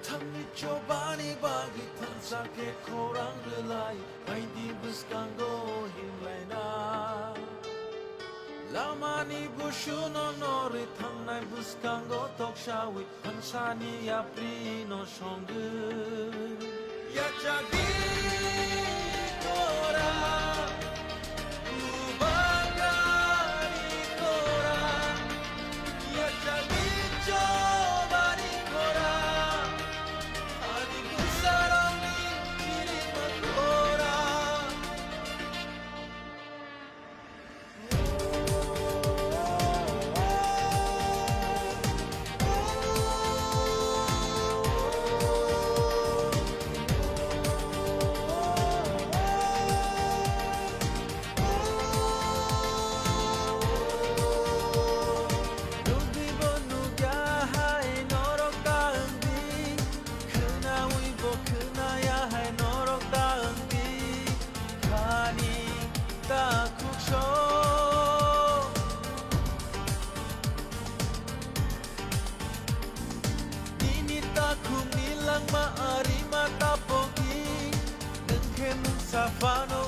Tangi cobani bagi tan sakit korang relai Main di bus kanggo himlaina Lama ni bushu no nori thang nai bus kanggo tok shawi Pansani ya pri no shongu Ya jagi kora Ubagari kora Ya jagi cobani kora Adi kusarani kirima kora Maari mata pogi Nengke Safano